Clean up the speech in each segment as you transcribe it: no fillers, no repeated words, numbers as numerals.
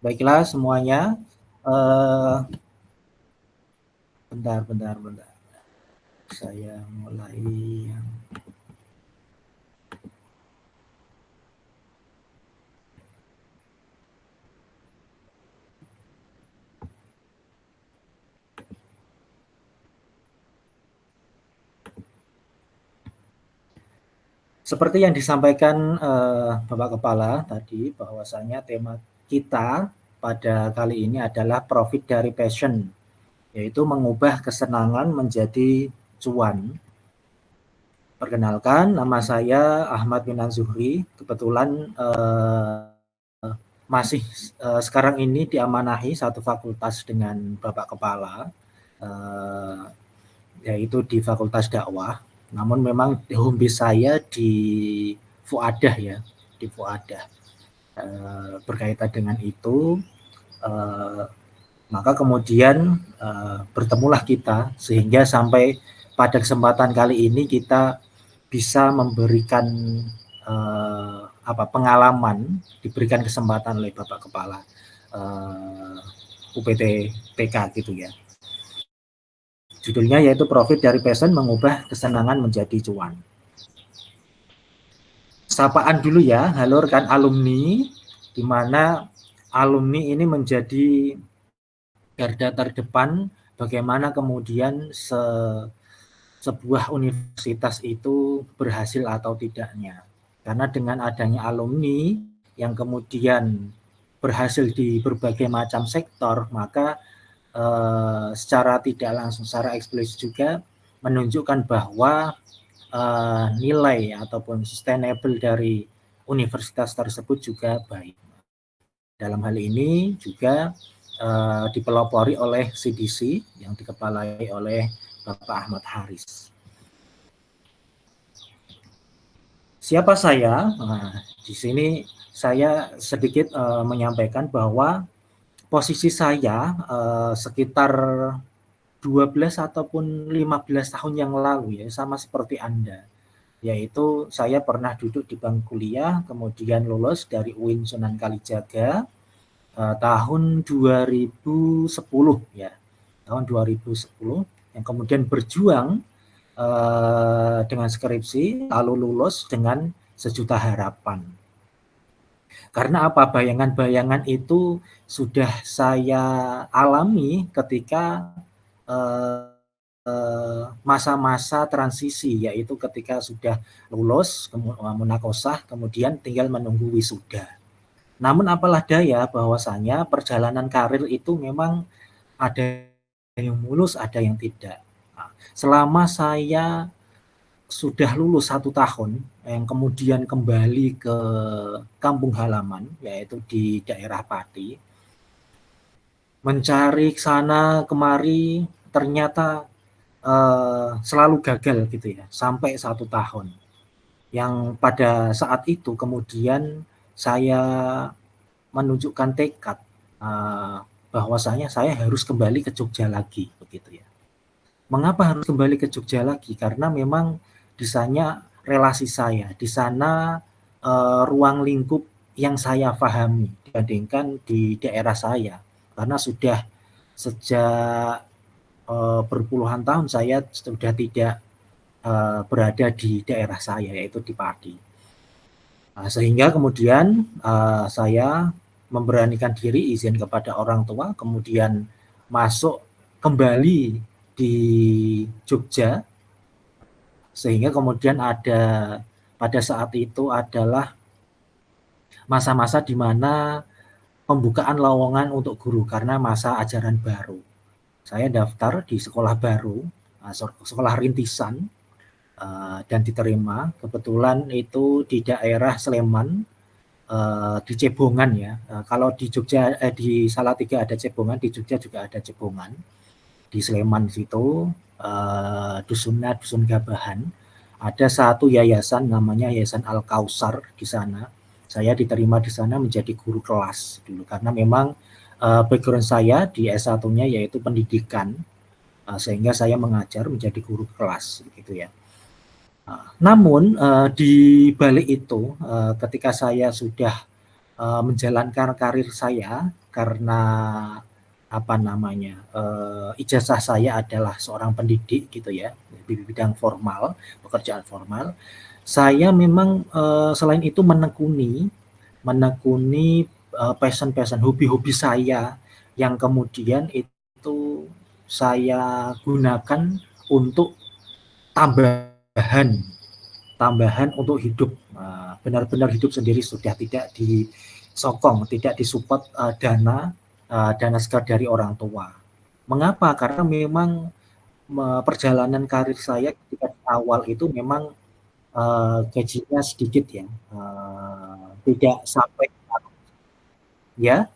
Baiklah semuanya, bentar. Saya mulai yang seperti yang disampaikan Bapak Kepala tadi, bahwasanya tema kita pada kali ini adalah profit dari passion, yaitu mengubah kesenangan menjadi cuan. Perkenalkan, nama saya Ahmad Minan Zuhri. Kebetulan masih sekarang ini diamanahi satu fakultas dengan Bapak Kepala, yaitu di Fakultas Dakwah. Namun memang home base saya di Fuadah ya, di Fuadah. Berkaitan dengan itu, maka kemudian bertemulah kita sehingga sampai pada kesempatan kali ini kita bisa memberikan pengalaman, diberikan kesempatan oleh Bapak Kepala UPT PK gitu ya. Judulnya yaitu profit dari passion mengubah kesenangan menjadi cuan. Sapaan dulu ya, halo rekan alumni, di mana alumni ini menjadi garda terdepan bagaimana kemudian sebuah universitas itu berhasil atau tidaknya. Karena dengan adanya alumni yang kemudian berhasil di berbagai macam sektor, maka secara tidak langsung, secara eksplisit juga menunjukkan bahwa nilai ataupun sustainable dari universitas tersebut juga baik. Dalam hal ini juga dipelopori oleh CDC yang dikepalai oleh Bapak Ahmad Haris. Siapa saya? Nah, di sini saya sedikit menyampaikan bahwa posisi saya sekitar 12 ataupun 15 tahun yang lalu ya, sama seperti Anda. Yaitu saya pernah duduk di bangku kuliah, kemudian lulus dari UIN Sunan Kalijaga tahun 2010 ya. Tahun 2010 yang kemudian berjuang dengan skripsi, lalu lulus dengan sejuta harapan. Karena apa? Bayangan-bayangan itu sudah saya alami ketika masa-masa transisi, yaitu ketika sudah lulus, munakosah, kemudian tinggal menunggu wisuda. Namun apalah daya bahwasanya perjalanan karir itu memang ada yang mulus, ada yang tidak. Nah, selama saya sudah lulus 1 tahun, yang kemudian kembali ke kampung halaman, yaitu di daerah Pati, mencari sana kemari, ternyata selalu gagal gitu ya, sampai 1 tahun. Yang pada saat itu kemudian saya menunjukkan tekad bahwasanya saya harus kembali ke Jogja lagi, begitu ya. Mengapa harus kembali ke Jogja lagi? Karena memang di sana relasi saya, di sana ruang lingkup yang saya pahami dibandingkan di daerah saya. Karena sudah sejak berpuluhan tahun saya sudah tidak berada di daerah saya, yaitu di Pati. Sehingga kemudian saya memberanikan diri, izin kepada orang tua, kemudian masuk kembali di Jogja, sehingga kemudian ada pada saat itu adalah masa-masa di mana pembukaan lowongan untuk guru karena masa ajaran baru. Saya daftar di sekolah baru, sekolah rintisan, dan diterima. Kebetulan itu di daerah Sleman, di Cebongan ya. Kalau di Jogja, di Salatiga ada Cebongan, di Jogja juga ada Cebongan. Di Sleman situ, dusun Gabahan, ada satu yayasan namanya Yayasan Al Kausar di sana. Saya diterima di sana menjadi guru kelas dulu karena memang background saya di S1-nya yaitu pendidikan, sehingga saya mengajar menjadi guru kelas gitu ya. Namun di balik itu ketika saya sudah menjalankan karir saya karena apa namanya, ijazah saya adalah seorang pendidik gitu ya, di bidang formal, pekerjaan formal. Saya memang, selain itu menekuni menekuni, passion-passion, hobi-hobi saya yang kemudian itu saya gunakan untuk tambahan tambahan untuk hidup, benar-benar hidup sendiri, sudah tidak disokong, tidak disupport, dana segar dari orang tua. Mengapa? Karena memang perjalanan karir saya ketika di awal itu memang, gajinya sedikit ya, tidak sampai ya?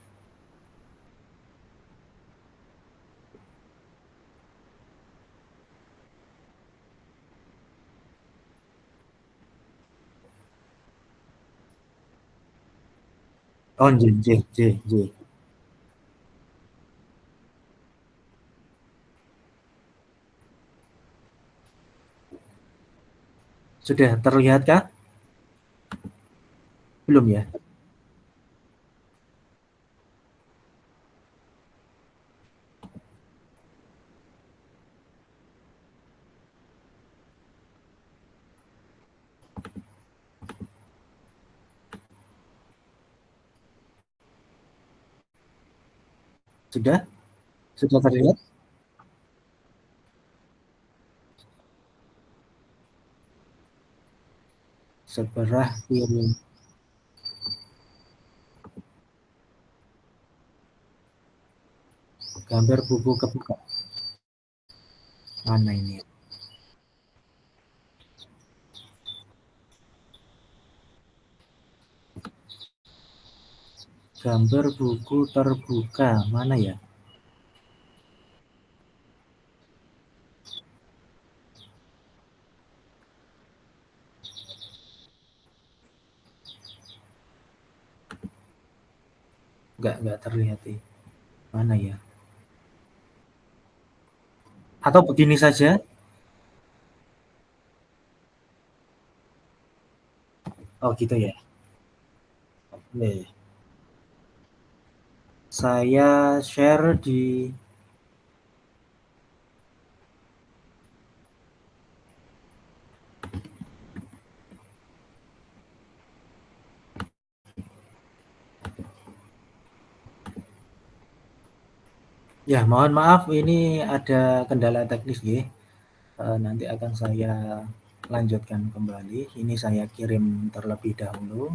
Oh, nggih nggih nggih nggih. Sudah terlihatkah? Belum ya? Sudah? Sudah terlihat? Seberah kiri. Gambar buku kebuka. Mana ini? Gambar buku terbuka. Mana ya? Nggak terlihat nih. Mana ya? Atau begini saja? Oh gitu ya. Oke. Saya share di ya, mohon maaf ini ada kendala teknis nggih. Nanti akan saya lanjutkan kembali. Ini saya kirim terlebih dahulu.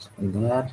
Sebentar.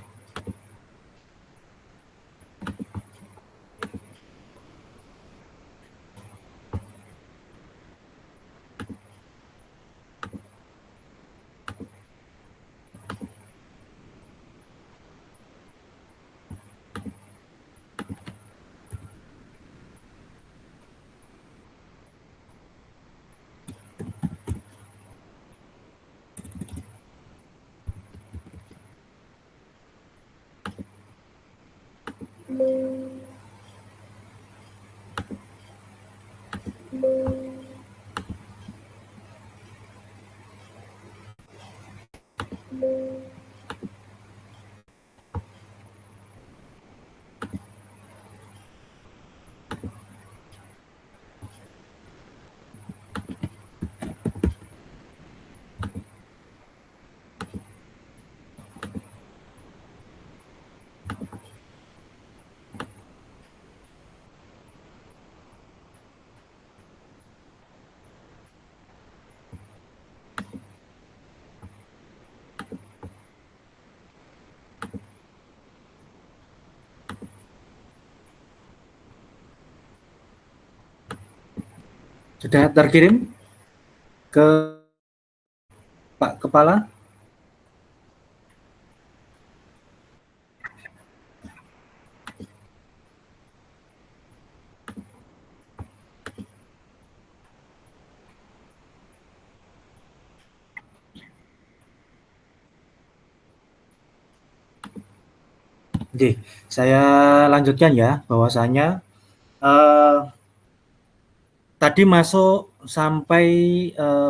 Sudah terkirim ke Pak Kepala? Oke, saya lanjutkan ya, bahwasanya tadi masuk sampai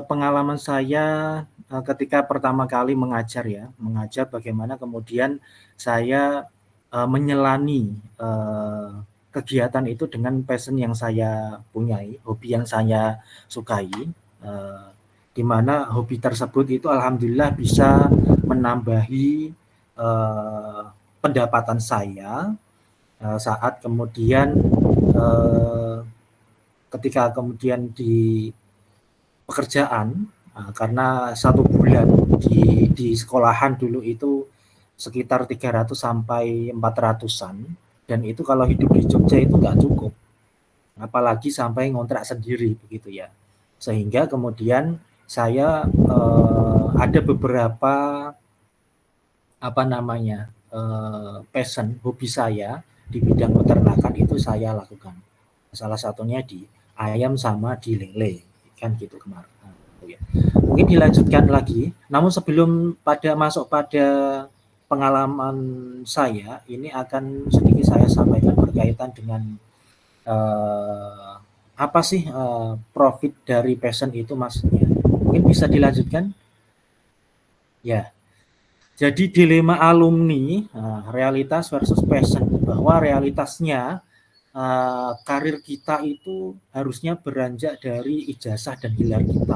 pengalaman saya ketika pertama kali mengajar ya, mengajar bagaimana kemudian saya menyelani kegiatan itu dengan passion yang saya punyai, hobi yang saya sukai, di mana hobi tersebut itu alhamdulillah bisa menambahi pendapatan saya saat kemudian ketika kemudian di pekerjaan, karena 1 bulan di sekolahan dulu itu sekitar 300 sampai 400-an, dan itu kalau hidup di Jogja itu nggak cukup, apalagi sampai ngontrak sendiri begitu ya. Sehingga kemudian saya ada beberapa passion, hobi saya di bidang peternakan itu saya lakukan. Salah satunya di ayam sama di lele, kan gitu kemarin. Mungkin dilanjutkan lagi, namun sebelum masuk pada pengalaman saya, ini akan sedikit saya sampaikan berkaitan dengan apa sih profit dari passion itu maksudnya. Mungkin bisa dilanjutkan? Ya. Jadi dilema alumni, realitas versus passion, bahwa realitasnya karir kita itu harusnya beranjak dari ijazah dan gelar kita,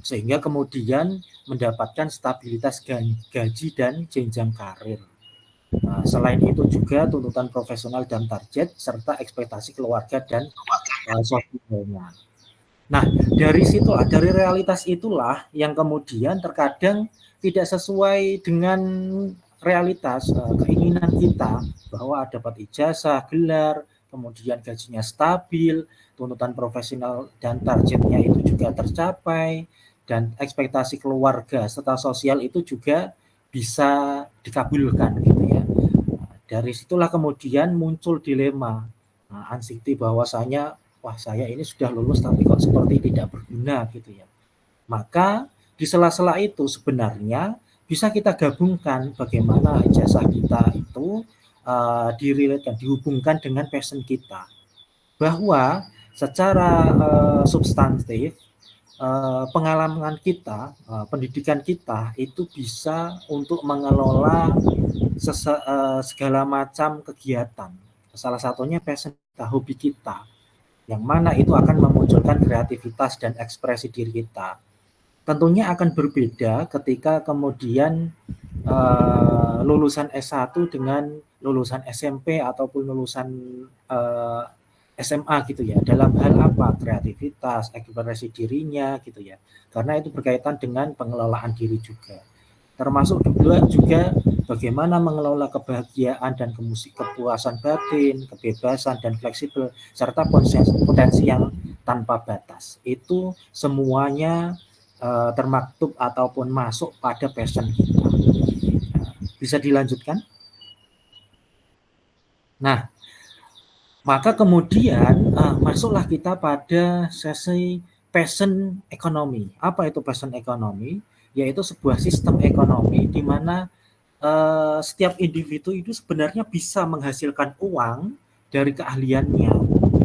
sehingga kemudian mendapatkan stabilitas gaji dan jenjang karir. Selain itu juga tuntutan profesional dan target, serta ekspektasi keluarga dan sosialnya. Nah, dari realitas itulah yang kemudian terkadang tidak sesuai dengan realitas keinginan kita, bahwa dapat ijazah, gelar, kemudian gajinya stabil, tuntutan profesional dan targetnya itu juga tercapai, dan ekspektasi keluarga serta sosial itu juga bisa dikabulkan gitu ya. Dari situlah kemudian muncul dilema anxiety, bahwasanya wah, saya ini sudah lulus tapi kok seperti tidak berguna gitu ya. Maka di sela-sela itu sebenarnya bisa kita gabungkan bagaimana ijazah kita itu diriletkan, dihubungkan dengan passion kita, bahwa secara substantif pengalaman kita, pendidikan kita itu bisa untuk mengelola segala macam kegiatan. Salah satunya passion kita, hobi kita, yang mana itu akan memunculkan kreativitas dan ekspresi diri kita. Tentunya akan berbeda ketika kemudian lulusan S1 dengan lulusan SMP ataupun lulusan SMA gitu ya. Dalam hal apa? Kreativitas, ekspresi dirinya gitu ya. Karena itu berkaitan dengan pengelolaan diri juga. Termasuk juga bagaimana mengelola kebahagiaan dan kepuasan batin, kebebasan dan fleksibel, serta potensi yang tanpa batas. Itu semuanya termaktub ataupun masuk pada passion kita. Bisa dilanjutkan? Nah, maka kemudian masuklah kita pada sesi passion ekonomi. Apa itu passion ekonomi? Yaitu sebuah sistem ekonomi di mana setiap individu itu sebenarnya bisa menghasilkan uang dari keahliannya,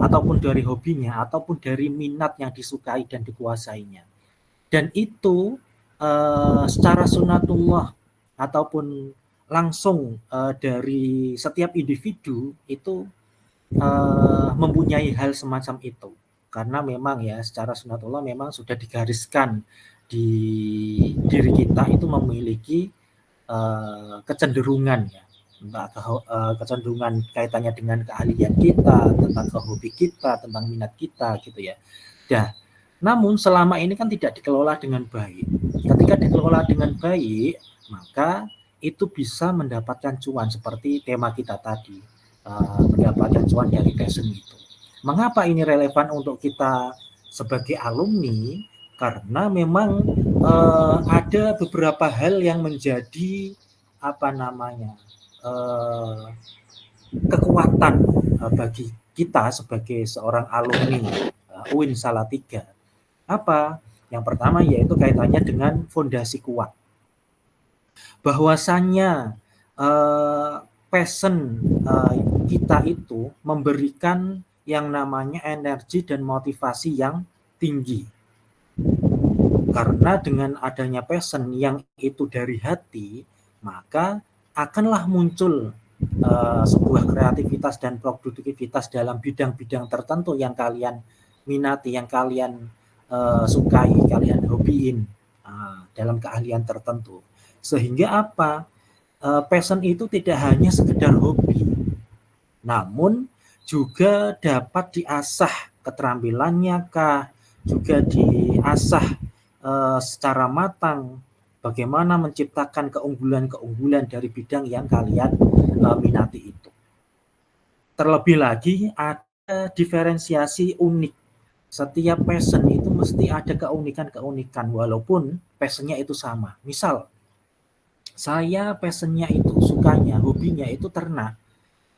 ataupun dari hobinya, ataupun dari minat yang disukai dan dikuasainya. Dan itu secara sunatullah ataupun langsung dari setiap individu itu mempunyai hal semacam itu, karena memang ya secara sunatullah memang sudah digariskan di diri kita itu memiliki kecenderungan ya, kecenderungan kaitannya dengan keahlian kita, tentang hobi kita, tentang minat kita gitu ya. Nah, namun selama ini kan tidak dikelola dengan baik. Ketika dikelola dengan baik, maka itu bisa mendapatkan cuan seperti tema kita tadi, mendapatkan cuan dari passion itu. Mengapa ini relevan untuk kita sebagai alumni? karena memang ada beberapa hal yang menjadi apa namanya kekuatan bagi kita sebagai seorang alumni UIN Salatiga. Apa? Yang pertama yaitu kaitannya dengan fondasi kuat. Bahwasannya passion kita itu memberikan yang namanya energi dan motivasi yang tinggi. Karena dengan adanya passion yang itu dari hati, maka akanlah muncul sebuah kreativitas dan produktivitas dalam bidang-bidang tertentu yang kalian minati, yang kalian sukai, kalian hobiin dalam keahlian tertentu. Sehingga apa? Passion itu tidak hanya sekedar hobi, namun juga dapat diasah keterampilannya kah, juga diasah secara matang bagaimana menciptakan keunggulan-keunggulan dari bidang yang kalian minati itu. Terlebih lagi ada diferensiasi unik. Setiap passion itu mesti ada keunikan-keunikan walaupun passionnya itu sama. Misal, saya passionnya itu, sukanya, hobinya itu ternak.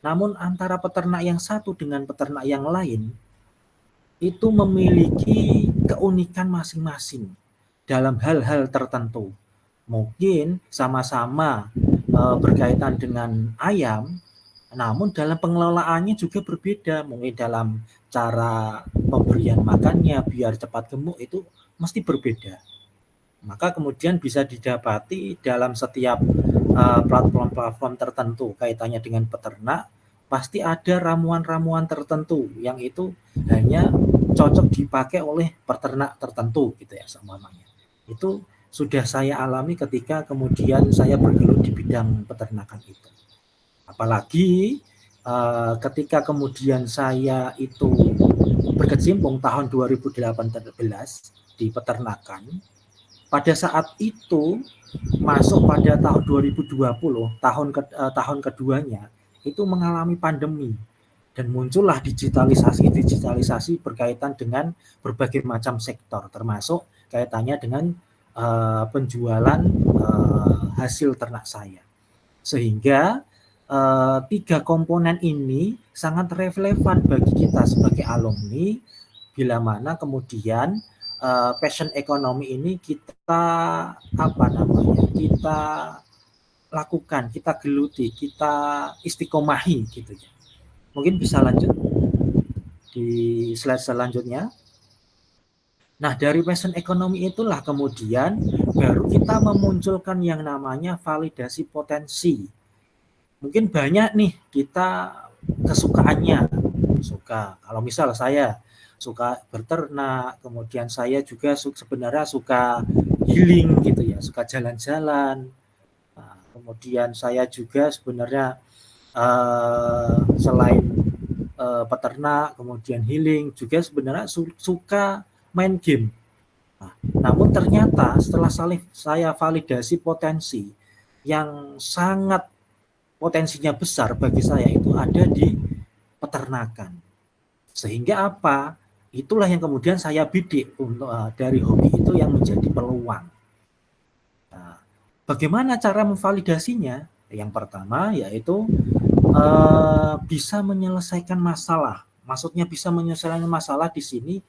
Namun antara peternak yang satu dengan peternak yang lain itu memiliki keunikan masing-masing dalam hal-hal tertentu. Mungkin sama-sama berkaitan dengan ayam, namun dalam pengelolaannya juga berbeda. Mungkin dalam cara pemberian makannya biar cepat gemuk itu mesti berbeda. Maka kemudian bisa didapati dalam setiap platform-platform tertentu kaitannya dengan peternak, pasti ada ramuan-ramuan tertentu yang itu hanya cocok dipakai oleh peternak tertentu gitu ya semuanya. Itu sudah saya alami ketika kemudian saya bergelut di bidang peternakan itu. Apalagi ketika kemudian saya itu berkecimpung tahun 2018 di peternakan, pada saat itu masuk pada tahun 2020, tahun keduanya itu mengalami pandemi dan muncullah digitalisasi berkaitan dengan berbagai macam sektor, termasuk kaitannya dengan penjualan hasil ternak saya. Sehingga tiga komponen ini sangat relevan bagi kita sebagai alumni, bila mana kemudian passion ekonomi ini kita lakukan, kita geluti, kita istiqomahi gitu ya. Mungkin bisa lanjut di slide selanjutnya. Nah, dari passion ekonomi itulah kemudian baru kita memunculkan yang namanya validasi potensi. Mungkin banyak nih kita kesukaannya. Kalau misal saya suka berternak, kemudian saya juga sebenarnya suka healing gitu ya, suka jalan-jalan. Nah, kemudian saya juga sebenarnya selain peternak, kemudian healing, juga sebenarnya suka main game. Nah, namun ternyata setelah saya validasi potensi yang sangat potensinya besar bagi saya itu ada di peternakan. Sehingga apa? Itulah yang kemudian saya bidik untuk dari hobi itu yang menjadi peluang. Nah, bagaimana cara memvalidasinya? Yang pertama yaitu bisa menyelesaikan masalah. Maksudnya bisa menyelesaikan masalah di sini,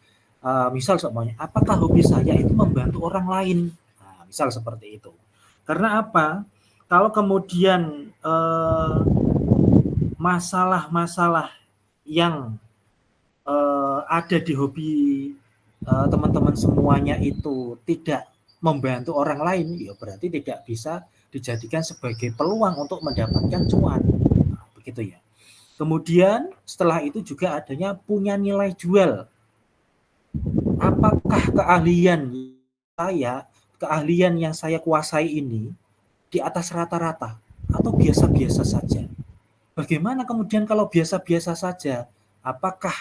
misal semuanya, apakah hobi saya itu membantu orang lain? Nah, misal seperti itu. Karena apa? Kalau kemudian masalah-masalah yang ada di hobi teman-teman semuanya itu tidak membantu orang lain, ya berarti tidak bisa dijadikan sebagai peluang untuk mendapatkan cuan. Nah, begitu ya. Kemudian setelah itu juga adanya punya nilai jual. Apakah keahlian yang saya kuasai ini di atas rata-rata atau biasa-biasa saja? Bagaimana kemudian kalau biasa-biasa saja? Apakah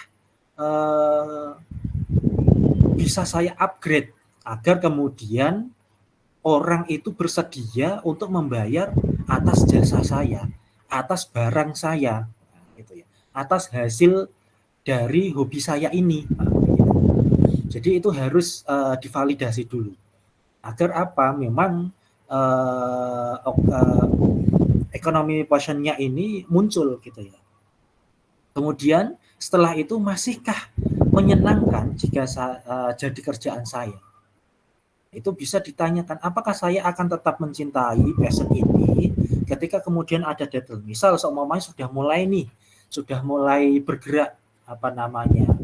bisa saya upgrade agar kemudian orang itu bersedia untuk membayar atas jasa saya, atas barang saya, gitu ya, atas hasil dari hobi saya ini. Jadi itu harus divalidasi dulu. Agar apa? Memang ekonomi passionnya ini muncul gitu ya. Kemudian setelah itu masihkah menyenangkan jika jadi kerjaan saya? Itu bisa ditanyakan, apakah saya akan tetap mencintai passion ini ketika kemudian ada deadline. Misal seumpamanya sudah mulai bergerak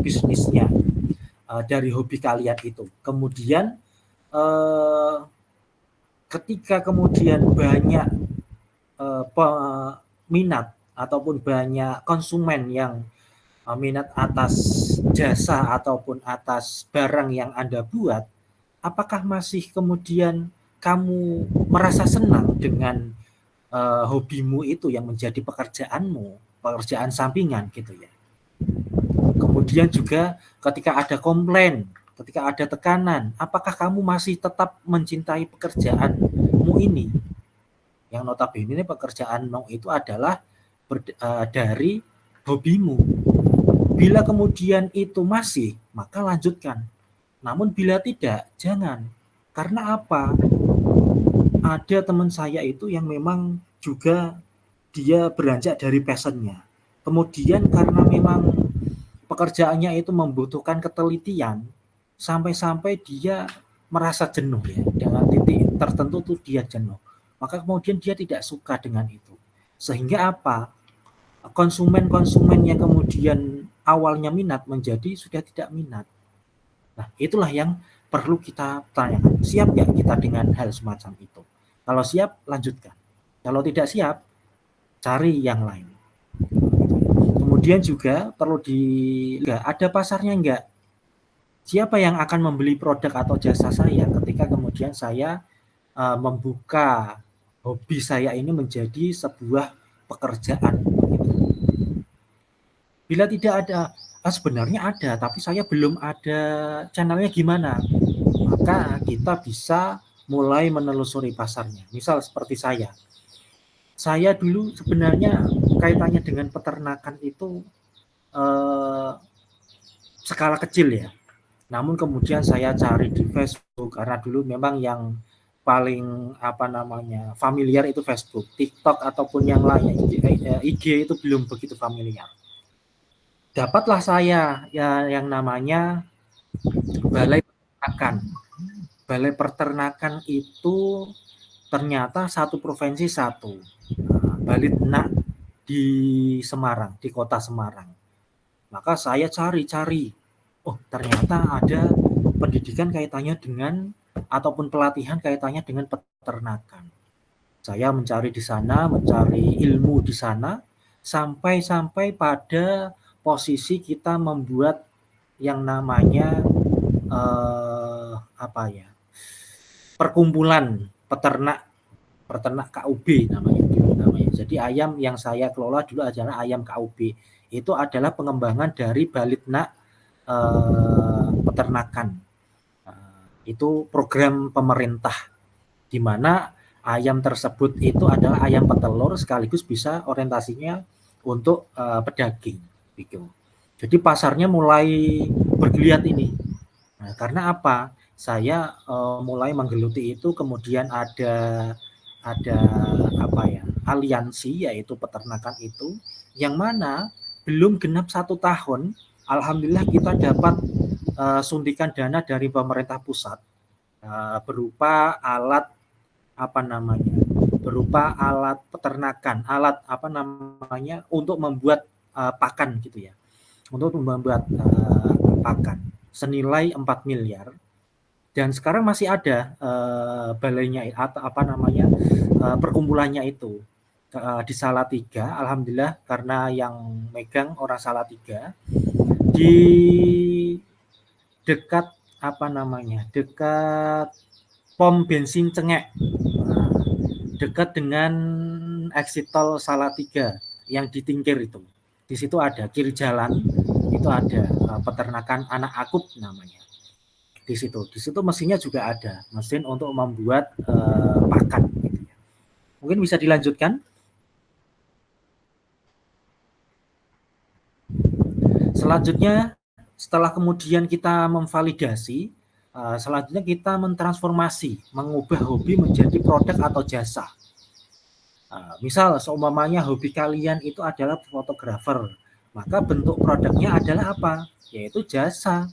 bisnisnya dari hobi kalian itu. Kemudian ketika kemudian banyak peminat ataupun banyak konsumen yang minat atas jasa ataupun atas barang yang Anda buat, apakah masih kemudian kamu merasa senang dengan hobimu itu yang menjadi pekerjaan sampingan gitu ya. Kemudian juga ketika ada komplain, ketika ada tekanan, apakah kamu masih tetap mencintai pekerjaanmu ini? Yang notabene pekerjaanmu itu adalah dari hobimu. Bila kemudian itu masih, maka lanjutkan. Namun bila tidak, jangan. Karena apa? Ada teman saya itu yang memang juga dia beranjak dari passionnya. Kemudian karena memang pekerjaannya itu membutuhkan ketelitian, sampai-sampai dia merasa jenuh ya. Dengan titik tertentu tuh dia jenuh. Maka kemudian dia tidak suka dengan itu. Sehingga apa? Konsumen-konsumen yang kemudian awalnya minat menjadi sudah tidak minat. Nah, itulah yang perlu kita tanyakan. Siap nggak kita dengan hal semacam itu? Kalau siap, lanjutkan. Kalau tidak siap, cari yang lain. Kemudian juga perlu ada pasarnya nggak? Siapa yang akan membeli produk atau jasa saya ketika kemudian saya membuka hobi saya ini menjadi sebuah pekerjaan? Bila tidak ada, sebenarnya ada, tapi saya belum ada channelnya gimana? Maka kita bisa mulai menelusuri pasarnya. Misal seperti saya dulu sebenarnya kaitannya dengan peternakan itu skala kecil ya. Namun kemudian saya cari di Facebook karena dulu memang yang paling familiar itu Facebook, TikTok ataupun yang lainnya, IG itu belum begitu familiar. Dapatlah saya ya yang namanya Balai Peternakan. Balai Peternakan itu ternyata satu provinsi satu. Balitnak di Semarang, di kota Semarang. Maka saya cari-cari. Oh, ternyata ada pendidikan kaitannya dengan ataupun pelatihan kaitannya dengan peternakan. Saya mencari di sana, mencari ilmu di sana sampai pada posisi kita membuat yang namanya perkumpulan peternak KUB namanya. Jadi ayam yang saya kelola dulu adalah ayam KUB. Itu adalah pengembangan dari Balitnak peternakan. Itu program pemerintah di mana ayam tersebut itu adalah ayam petelur sekaligus bisa orientasinya untuk pedaging gitu. Jadi pasarnya mulai bergeliat ini. Nah, karena apa? Saya mulai menggeluti itu, kemudian ada aliansi yaitu peternakan itu, yang mana belum genap 1 tahun, alhamdulillah kita dapat suntikan dana dari pemerintah pusat berupa alat peternakan, untuk membuat pakan gitu ya, untuk membuat pakan senilai 4 miliar. Dan sekarang masih ada balainya atau perkumpulannya itu di Salatiga. Alhamdulillah karena yang megang orang Salatiga, di dekat dekat pom bensin Cengek, dekat dengan exit tol Salatiga yang di Tingkir itu. Di situ ada kiri jalan itu ada peternakan anak akut namanya. Di situ mesinnya juga ada, mesin untuk membuat pakan gitu ya. Mungkin bisa dilanjutkan. Selanjutnya setelah kemudian kita memvalidasi, selanjutnya kita mentransformasi, mengubah hobi menjadi produk atau jasa. Misal seumpamanya hobi kalian itu adalah fotografer, maka bentuk produknya adalah apa? Yaitu jasa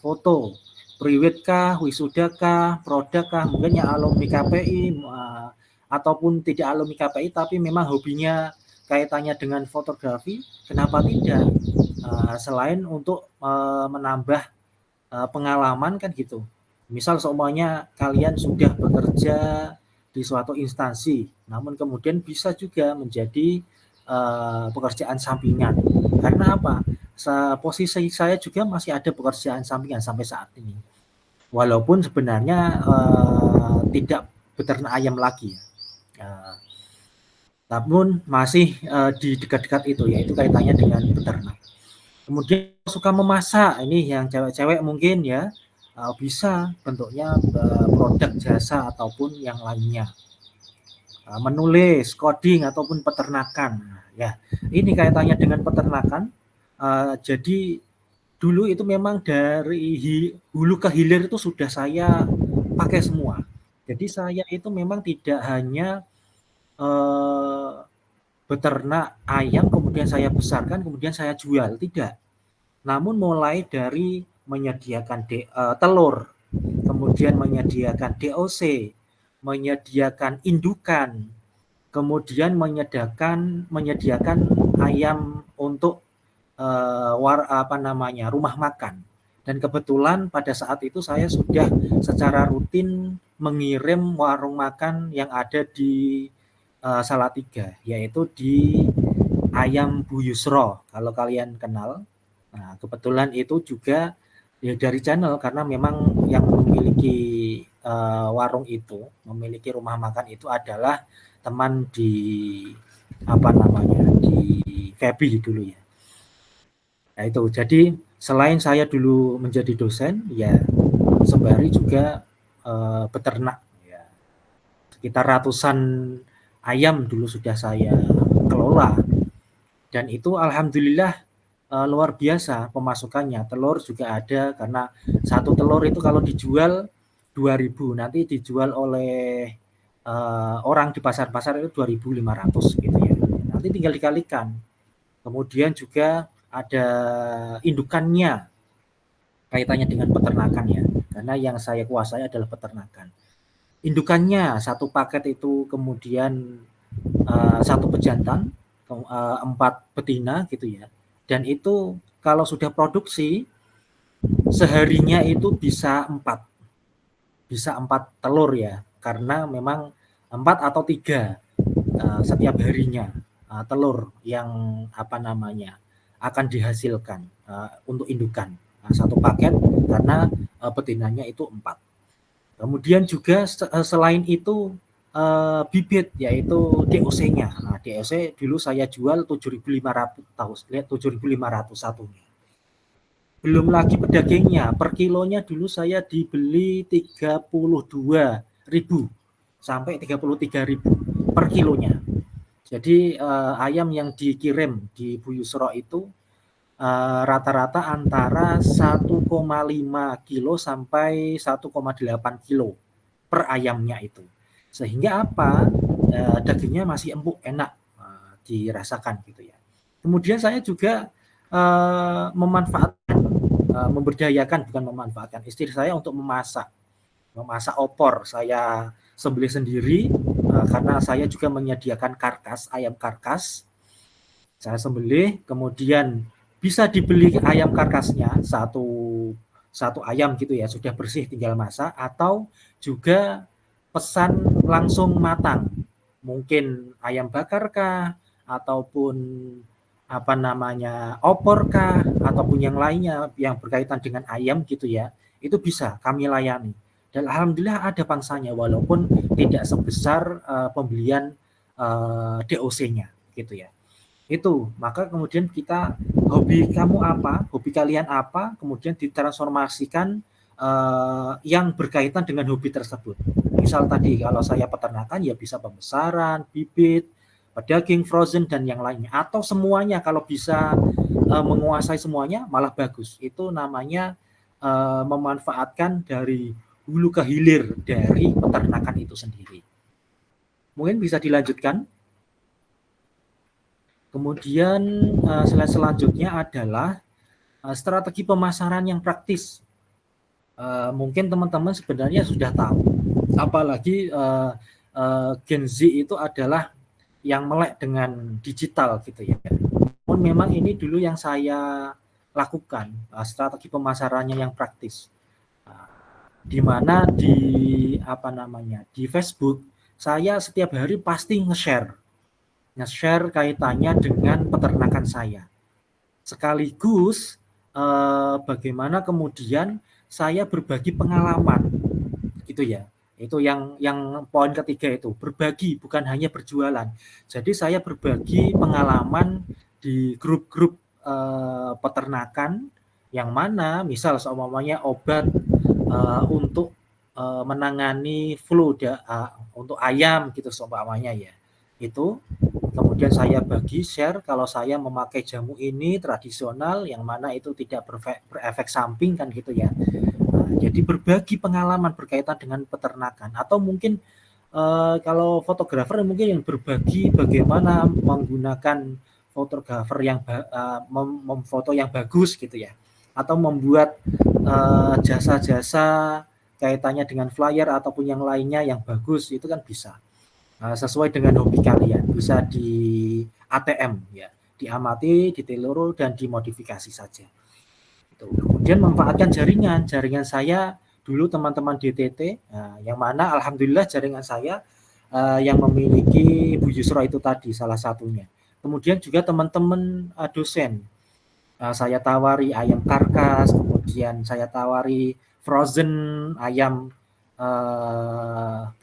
foto, priwet kah, wisuda kah, produk kah, mungkin yang alumni KPI ataupun tidak alumni KPI tapi memang hobinya kaitannya dengan fotografi, kenapa tidak? Selain untuk menambah pengalaman kan gitu. Misal seumpamanya kalian sudah bekerja di suatu instansi, namun kemudian bisa juga menjadi pekerjaan sampingan. Karena apa? Posisi saya juga masih ada pekerjaan sampingan sampai saat ini. Walaupun sebenarnya tidak beternak ayam lagi ya. Namun masih di dekat-dekat itu, yaitu kaitannya dengan beternak. Kemudian suka memasak, ini yang cewek-cewek mungkin ya, bisa bentuknya produk jasa ataupun yang lainnya. Menulis, coding ataupun peternakan. Ya, ini kaitannya dengan peternakan. Jadi dulu itu memang dari hulu ke hilir itu sudah saya pakai semua. Jadi saya itu memang tidak hanya beternak ayam kemudian saya besarkan kemudian saya jual, tidak. Namun mulai dari menyediakan telur, kemudian menyediakan DOC, menyediakan indukan, kemudian menyediakan ayam untuk rumah makan. Dan kebetulan pada saat itu saya sudah secara rutin mengirim warung makan yang ada di Salatiga, yaitu di Ayam Bu Yusro, kalau kalian kenal. Nah, kebetulan itu juga ya dari channel karena memang yang memiliki warung itu, memiliki rumah makan itu adalah teman di di Feby dulu ya. Nah itu, jadi selain saya dulu menjadi dosen, ya sembari juga beternak. Ya. Sekitar ratusan ayam dulu sudah saya kelola. Dan itu alhamdulillah luar biasa pemasukannya. Telur juga ada karena satu telur itu kalau dijual 2.000, nanti dijual oleh orang di pasar-pasar itu 2.500 gitu ya. Nanti tinggal dikalikan. Kemudian juga ada indukannya kaitannya dengan peternakan ya. Karena yang saya kuasai adalah peternakan. Indukannya satu paket itu kemudian satu pejantan, 4 betina gitu ya. Dan itu kalau sudah produksi seharinya itu bisa 4 telur ya, karena memang 4 atau 3 setiap harinya telur yang akan dihasilkan untuk indukan. Satu paket karena betinanya itu 4. Kemudian juga selain itu bibit yaitu DOC-nya. Nah, DOC dulu saya jual 7.500 satunya. Belum lagi pedagingnya, per kilonya dulu saya dibeli 32.000 sampai 33.000 per kilonya. Jadi ayam yang dikirim di Bu Yusro itu rata-rata antara 1,5 kilo sampai 1,8 kilo per ayamnya itu. Sehingga apa? Dagingnya masih empuk, enak dirasakan gitu ya. Kemudian saya juga memanfaatkan istri saya untuk memasak opor. Saya sembelih sendiri karena saya juga menyediakan ayam karkas. Saya sembelih, kemudian bisa dibeli ayam karkasnya satu ayam gitu ya, sudah bersih tinggal masak, atau juga pesan langsung matang, mungkin ayam bakar kah ataupun opor kah ataupun yang lainnya yang berkaitan dengan ayam gitu ya, itu bisa kami layani. Dan alhamdulillah ada pangsanya walaupun tidak sebesar pembelian DOC-nya gitu ya. Itu, maka kemudian kita hobi kalian apa, kemudian ditransformasikan yang berkaitan dengan hobi tersebut. Misal tadi kalau saya peternakan ya bisa pembesaran, bibit, pedaging, frozen dan yang lainnya, atau semuanya kalau bisa menguasai semuanya malah bagus. Itu namanya memanfaatkan dari hulu ke hilir dari peternakan itu sendiri. Mungkin bisa dilanjutkan. Kemudian slide selanjutnya adalah strategi pemasaran yang praktis. Mungkin teman-teman sebenarnya sudah tahu, apalagi Gen Z itu adalah yang melek dengan digital gitu ya. Namun memang ini dulu yang saya lakukan, strategi pemasarannya yang praktis. Di mana di Facebook saya setiap hari pasti nge-share kaitannya dengan peternakan saya. Sekaligus bagaimana kemudian saya berbagi pengalaman gitu ya. Itu yang poin ketiga itu, berbagi bukan hanya berjualan. Jadi saya berbagi pengalaman di grup-grup peternakan yang mana misal seumpamanya obat untuk menangani flu untuk ayam gitu seumpamanya ya. Itu kemudian saya bagi share kalau saya memakai jamu ini tradisional yang mana itu tidak berefek samping kan gitu ya. Jadi berbagi pengalaman berkaitan dengan peternakan atau mungkin kalau fotografer mungkin yang berbagi bagaimana menggunakan fotografer yang memfoto yang bagus gitu ya, atau membuat jasa-jasa kaitannya dengan flyer ataupun yang lainnya yang bagus, itu kan bisa sesuai dengan hobi kalian, bisa di ATM ya, diamati, ditiru dan dimodifikasi saja. Kemudian memanfaatkan jaringan saya dulu teman-teman DTT, yang mana alhamdulillah jaringan saya yang memiliki Bu Yusra itu tadi salah satunya. Kemudian juga teman-teman dosen, saya tawari ayam karkas, kemudian saya tawari frozen ayam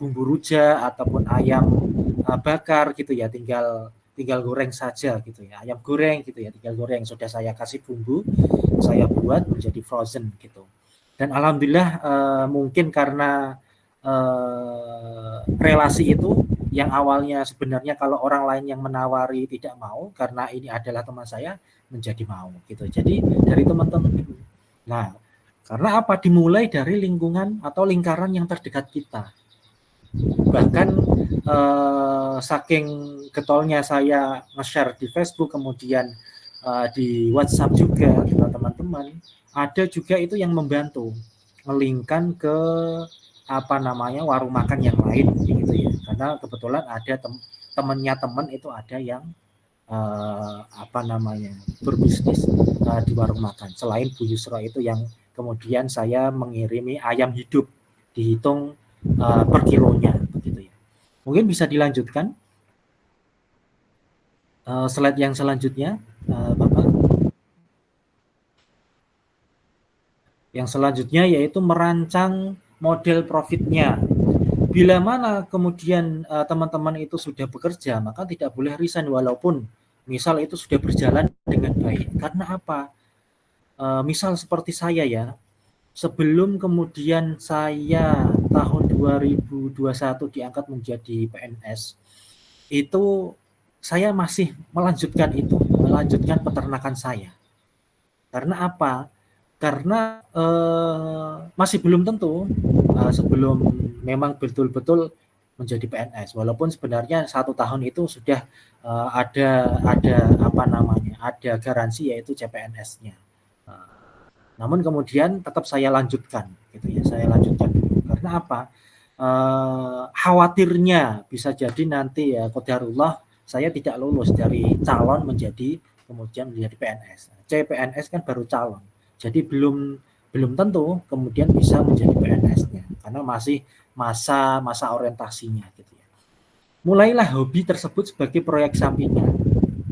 bumbu ruja ataupun ayam bakar gitu ya, tinggal goreng saja gitu ya, ayam goreng gitu ya, tinggal goreng, sudah saya kasih bumbu, saya buat menjadi frozen gitu. Dan alhamdulillah mungkin karena relasi itu yang awalnya sebenarnya kalau orang lain yang menawari tidak mau, karena ini adalah teman saya, menjadi mau gitu. Jadi dari teman-teman. Nah, karena apa? Dimulai dari lingkungan atau lingkaran yang terdekat kita. Bahkan saking getolnya saya nge-share di Facebook, kemudian di WhatsApp juga teman-teman, ada juga itu yang membantu ngelingkan ke warung makan yang lain gitu ya. Karena kebetulan ada temannya teman itu ada yang berbisnis di warung makan. Selain Bu Yusra itu yang kemudian saya mengirimi ayam hidup, dihitung per kilonya begitu ya. Mungkin bisa dilanjutkan slide yang selanjutnya, Bapak. Yang selanjutnya yaitu merancang model profitnya. Bila mana kemudian teman-teman itu sudah bekerja, maka tidak boleh resign walaupun misal itu sudah berjalan dengan baik. Karena apa? Misal seperti saya ya, sebelum kemudian saya tahun 2021 diangkat menjadi PNS, itu saya masih melanjutkan peternakan saya. Karena apa? Karena masih belum tentu sebelum memang betul-betul menjadi PNS, walaupun sebenarnya 1 tahun itu sudah ada garansi yaitu CPNS-nya. Namun kemudian tetap saya lanjutkan gitu ya, saya lanjutkan dulu. Karena apa? Khawatirnya bisa jadi nanti ya qadarullah saya tidak lulus dari calon kemudian menjadi PNS. CPNS kan baru calon. Jadi belum tentu kemudian bisa menjadi PNS-nya karena masih masa orientasinya gitu ya. Mulailah hobi tersebut sebagai proyek sampingan.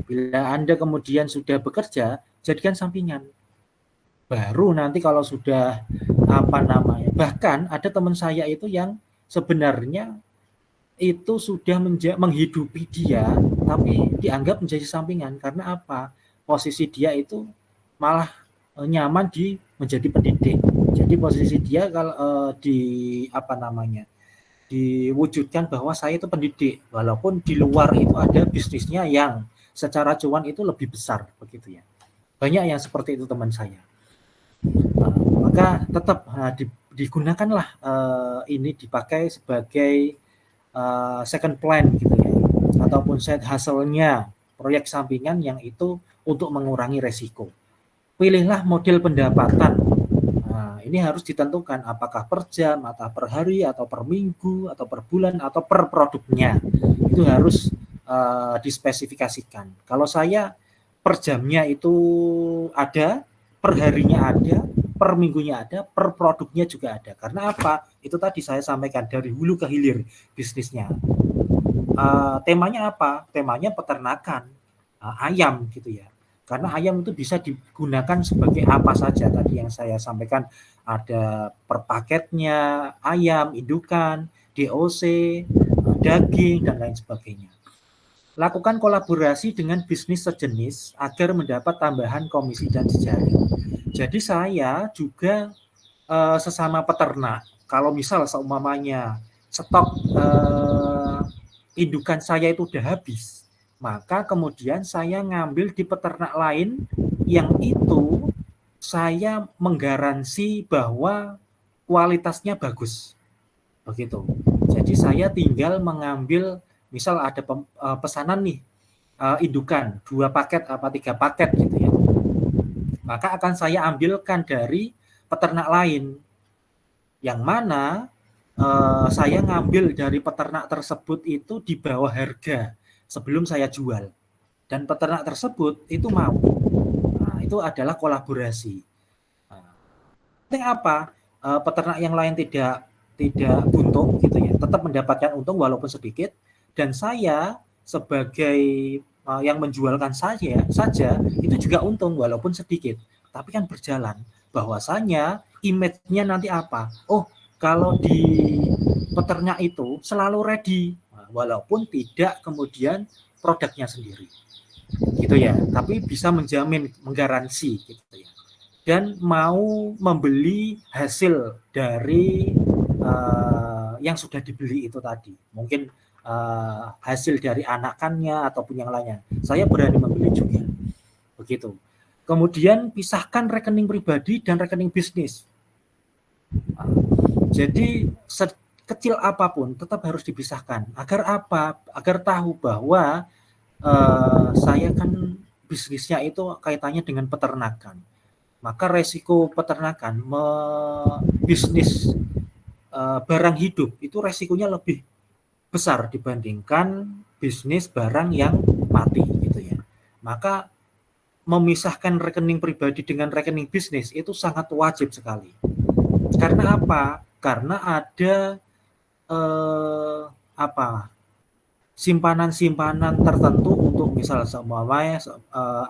Bila Anda kemudian sudah bekerja, jadikan sampingan. Baru nanti kalau sudah bahkan ada teman saya itu yang sebenarnya itu sudah menghidupi dia, tapi dianggap menjadi sampingan. Karena apa? Posisi dia itu malah nyaman menjadi pendidik. Jadi posisi dia kalau diwujudkan bahwa saya itu pendidik, walaupun di luar itu ada bisnisnya yang secara cuan itu lebih besar begitu ya. Banyak yang seperti itu teman saya. Maka tetap digunakanlah ini dipakai sebagai second plan gitu ya, ataupun side hustle-nya, proyek sampingan yang itu untuk mengurangi resiko. Pilihlah model pendapatan. Nah, ini harus ditentukan apakah per jam, atau per hari, atau per minggu, atau per bulan, atau per produknya. Itu harus dispesifikasikan. Kalau saya per jamnya itu ada, per harinya ada, per minggunya ada, per produknya juga ada. Karena apa? Itu tadi saya sampaikan dari hulu ke hilir bisnisnya. Temanya apa? Temanya peternakan ayam gitu ya. Karena ayam itu bisa digunakan sebagai apa saja tadi yang saya sampaikan, ada per paketnya ayam, indukan, DOC, daging dan lain sebagainya. Lakukan kolaborasi dengan bisnis sejenis agar mendapat tambahan komisi dan jejaring. Jadi saya juga sesama peternak, kalau misal seumpamanya stok indukan saya itu udah habis, maka kemudian saya ngambil di peternak lain yang itu saya menggaransi bahwa kualitasnya bagus. Begitu. Jadi saya tinggal mengambil, misal ada pesanan nih, indukan 2 paket apa 3 paket gitu ya. Maka akan saya ambilkan dari peternak lain, yang mana saya ngambil dari peternak tersebut itu di bawah harga sebelum saya jual, dan peternak tersebut itu mau. Nah, itu adalah kolaborasi. Nah, apa? Peternak yang lain tidak buntung gitu ya, tetap mendapatkan untung walaupun sedikit, dan saya sebagai yang menjualkan saja itu juga untung walaupun sedikit, tapi kan berjalan. Bahwasanya image-nya nanti apa? Oh, kalau di peternak itu selalu ready, walaupun tidak kemudian produknya sendiri, gitu ya. Tapi bisa menjamin, menggaransi, gitu ya. Dan mau membeli hasil dari yang sudah dibeli itu tadi. Mungkin hasil dari anakannya ataupun yang lainnya. Saya berani membeli juga. Begitu. Kemudian pisahkan rekening pribadi dan rekening bisnis. Jadi kecil apapun tetap harus dipisahkan. Agar apa? Agar tahu bahwa saya kan bisnisnya itu kaitannya dengan peternakan. Maka resiko peternakan bisnis barang hidup itu resikonya lebih besar dibandingkan bisnis barang yang mati gitu ya. Maka memisahkan rekening pribadi dengan rekening bisnis itu sangat wajib sekali. Karena apa? Karena ada simpanan-simpanan tertentu untuk misal seumpamanya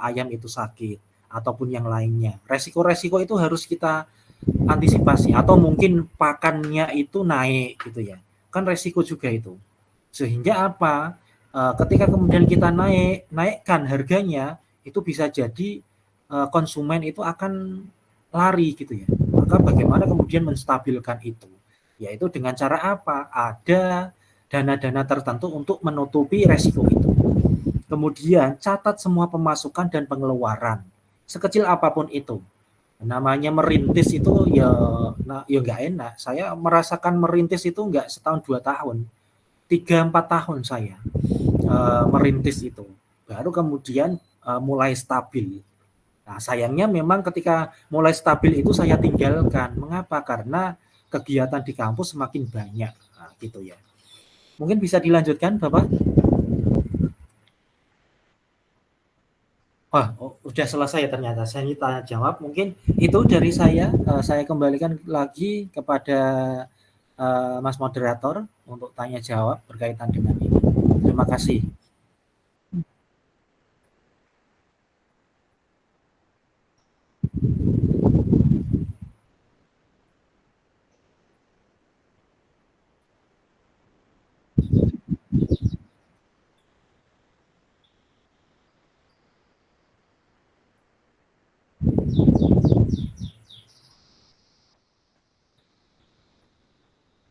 ayam itu sakit ataupun yang lainnya. Resiko-resiko itu harus kita antisipasi, atau mungkin pakannya itu naik gitu ya. Kan resiko juga itu. Sehingga apa? Ketika kemudian kita naikkan harganya, itu bisa jadi konsumen itu akan lari gitu ya. Maka bagaimana kemudian menstabilkan itu? Yaitu dengan cara apa? Ada dana-dana tertentu untuk menutupi resiko itu. Kemudian catat semua pemasukan dan pengeluaran, sekecil apapun itu. Namanya merintis itu ya nggak enak. Saya merasakan merintis itu nggak setahun 2 tahun, 3-4 tahun saya merintis itu. Baru kemudian mulai stabil. Nah, sayangnya memang ketika mulai stabil itu saya tinggalkan. Mengapa? Karena kegiatan di kampus semakin banyak. Nah, gitu ya. Mungkin bisa dilanjutkan, Bapak? Wah, udah selesai ternyata. Saya tanya jawab. Mungkin itu dari saya. Saya kembalikan lagi kepada Mas Moderator untuk tanya jawab berkaitan dengan ini. Terima kasih.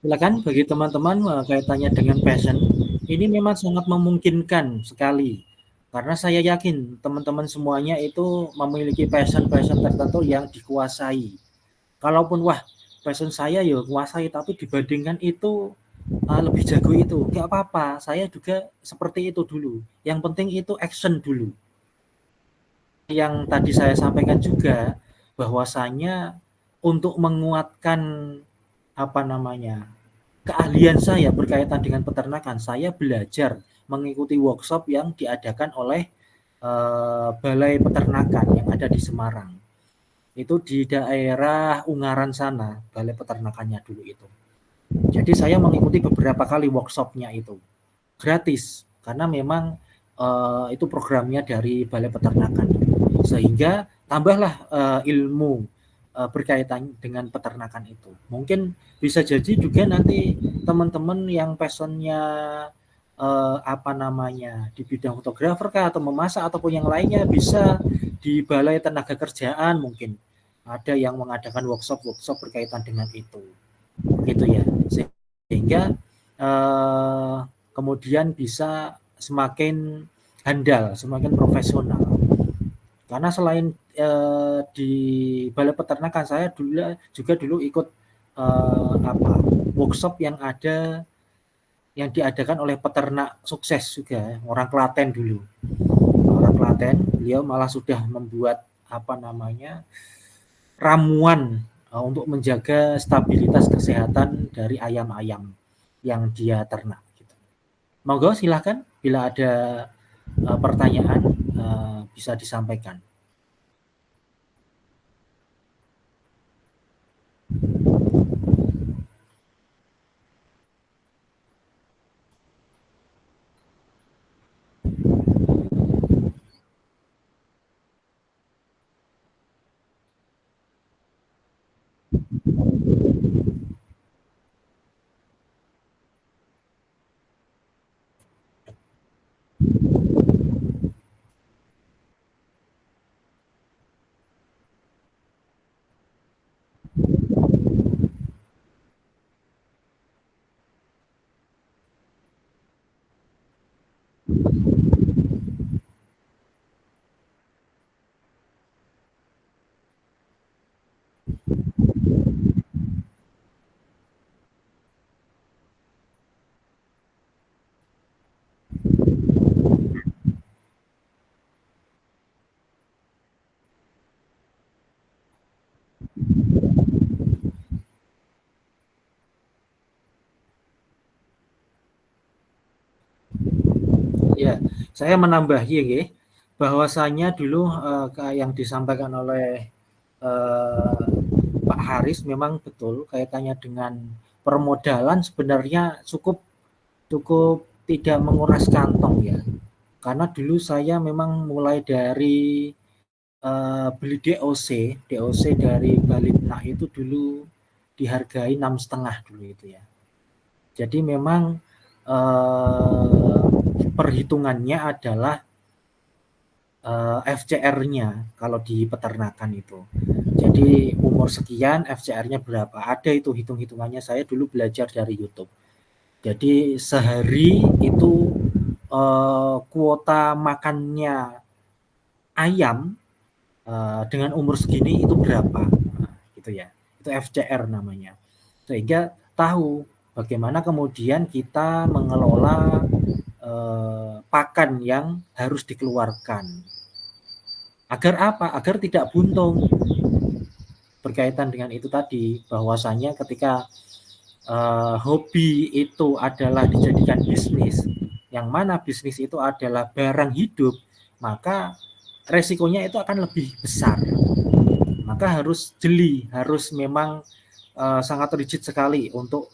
Silakan bagi teman-teman kaitannya dengan passion. Ini memang sangat memungkinkan sekali Karena saya yakin teman-teman semuanya itu memiliki passion-passion tertentu yang dikuasai. Kalaupun wah passion saya ya kuasai, tapi dibandingkan itu lebih jago itu, nggak apa-apa. Saya juga seperti itu dulu. Yang penting itu action dulu. Yang tadi saya sampaikan juga bahwasanya untuk menguatkan apa namanya keahlian saya berkaitan dengan peternakan, saya belajar mengikuti workshop yang diadakan oleh Balai Peternakan yang ada di Semarang. Itu di daerah Ungaran sana, Balai Peternakannya dulu itu. Jadi saya mengikuti beberapa kali workshopnya itu gratis karena memang itu programnya dari Balai Peternakan, sehingga tambahlah ilmu berkaitan dengan peternakan itu. Mungkin bisa jadi juga nanti teman-teman yang passionnya apa namanya di bidang fotografer kah atau memasak ataupun yang lainnya bisa di Balai Tenaga Kerjaan mungkin ada yang mengadakan workshop berkaitan dengan itu, gitu ya. Sehingga kemudian bisa semakin handal, semakin profesional. Karena selain di Balai Peternakan, saya juga dulu ikut workshop yang diadakan oleh peternak sukses juga, orang Klaten dulu. Orang Klaten, beliau malah sudah membuat apa namanya ramuan untuk menjaga stabilitas kesehatan dari ayam-ayam yang dia ternak. Gitu. Monggo silahkan bila ada pertanyaan bisa disampaikan. Ya, saya menambahi ya, bahwasanya dulu yang disampaikan oleh Pak Haris memang betul kaitannya dengan permodalan sebenarnya cukup cukup tidak menguras kantong ya. Karena dulu saya memang mulai dari beli DOC dari Balikna itu dulu dihargai 6,5 dulu itu ya. Jadi memang perhitungannya adalah FCR-nya kalau di peternakan itu. Jadi umur sekian FCR-nya berapa? Ada itu hitung-hitungannya, saya dulu belajar dari YouTube. Jadi sehari itu kuota makannya ayam dengan umur segini itu berapa? Nah, gitu ya. Itu FCR namanya. Sehingga tahu bagaimana kemudian kita mengelola pakan yang harus dikeluarkan. Agar apa? Agar tidak buntung. Berkaitan dengan itu tadi, bahwasanya ketika hobi itu adalah dijadikan bisnis, yang mana bisnis itu adalah barang hidup, maka resikonya itu akan lebih besar. Maka harus jeli, harus memang sangat rigid sekali untuk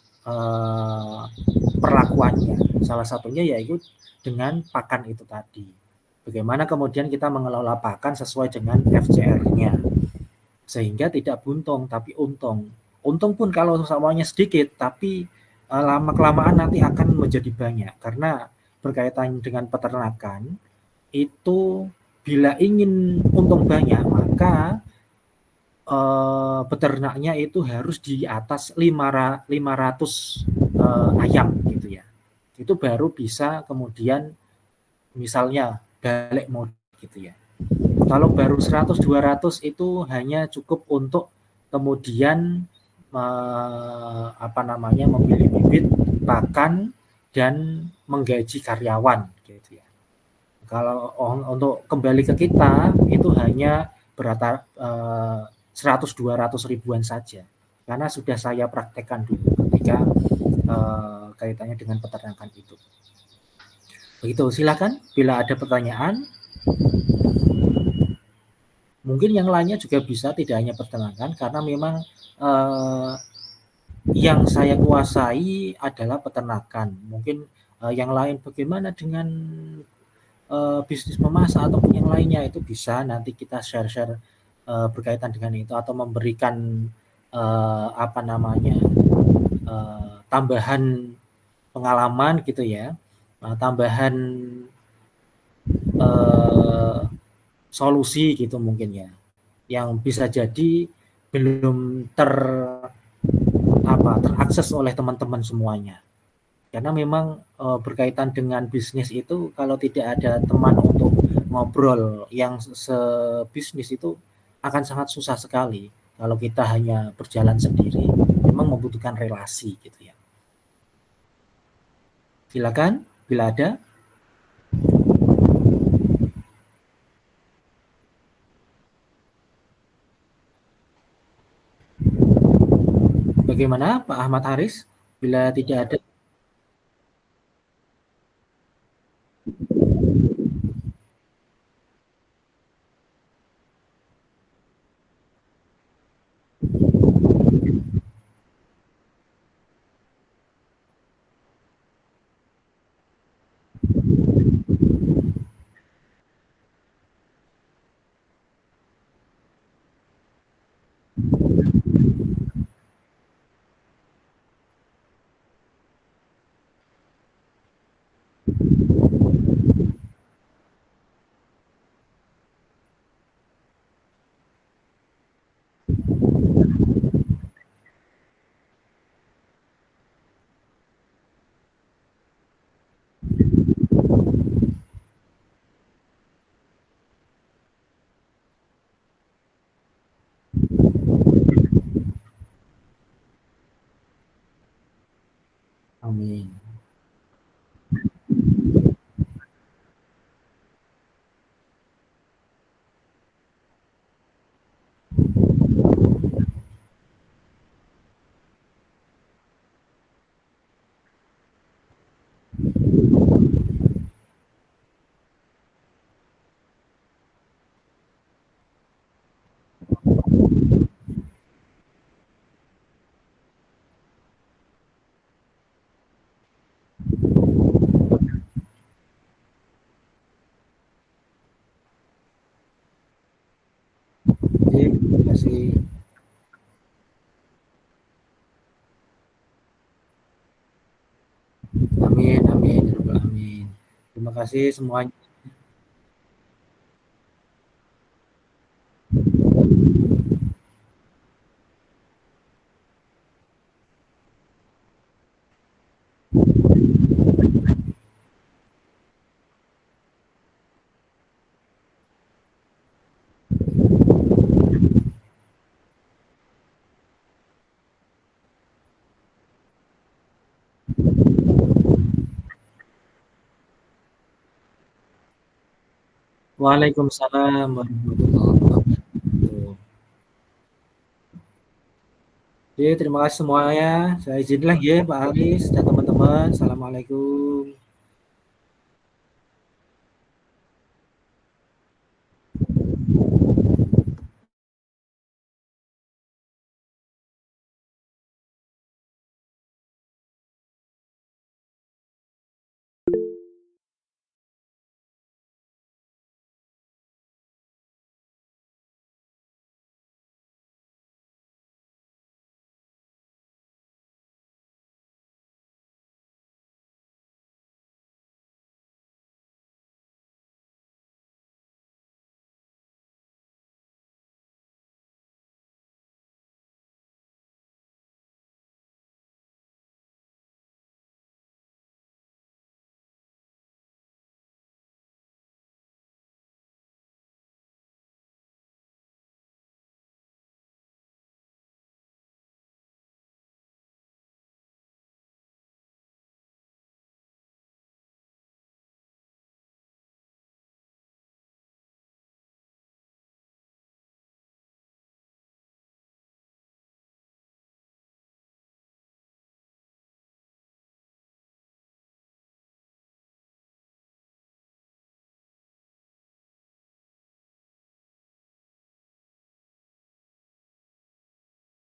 perlakuannya. Salah satunya yaitu dengan pakan itu tadi. Bagaimana kemudian kita mengelola pakan sesuai dengan FCR-nya. Sehingga tidak buntung, tapi untung. Untung pun kalau semuanya sedikit, tapi lama-kelamaan nanti akan menjadi banyak. Karena berkaitan dengan peternakan, itu bila ingin untung banyak, maka peternaknya itu harus di atas 500 ayam gitu ya. Itu baru bisa kemudian misalnya balik modal gitu ya. Kalau baru 100-200 itu hanya cukup untuk kemudian memilih bibit, pakan, dan menggaji karyawan gitu ya. Kalau untuk kembali ke kita itu hanya 100-200 ribuan saja, karena sudah saya praktekkan dulu ketika kaitannya dengan peternakan itu. Begitu, silakan bila ada pertanyaan. Mungkin yang lainnya juga bisa, tidak hanya peternakan, karena memang yang saya kuasai adalah peternakan. Mungkin yang lain bagaimana dengan bisnis memasak ataupun yang lainnya, itu bisa nanti kita share-share berkaitan dengan itu, atau memberikan tambahan pengalaman gitu ya, tambahan solusi gitu mungkin ya, yang bisa jadi belum terakses oleh teman-teman semuanya. Karena memang berkaitan dengan bisnis itu, kalau tidak ada teman untuk ngobrol yang sebisnis itu akan sangat susah sekali. Kalau kita hanya berjalan sendiri, memang membutuhkan relasi gitu ya. Silakan bila ada. Bagaimana Pak Ahmad Haris? Bila tidak ada. Amin. Terima kasih. Amin, amin, amin. Terima kasih semuanya. Waalaikumsalam warahmatullahi wabarakatuh. Oke, terima kasih semuanya. Saya izin lagi ya Pak Haris dan teman-teman. Assalamualaikum.